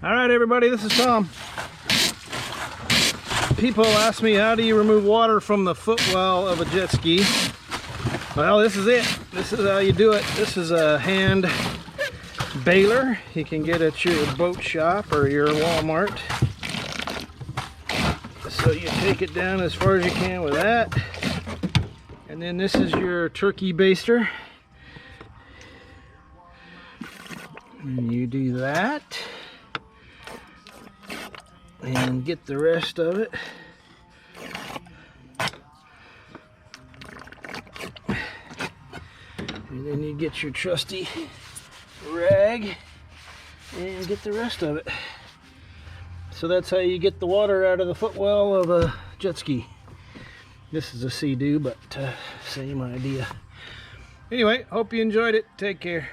All right, everybody, this is Tom. People ask me, how do you remove water from the footwell of a jet ski? Well, this is it. This is how you do it. This is a hand baler you can get at your boat shop or your Walmart. So you take it down as far as you can with that. And then this is your turkey baster. And you do that. And get the rest of it. And then you get your trusty rag and get the rest of it. So that's how you get the water out of the footwell of a jet ski. This is a Sea-Doo, but same idea. Anyway, hope you enjoyed it. Take care.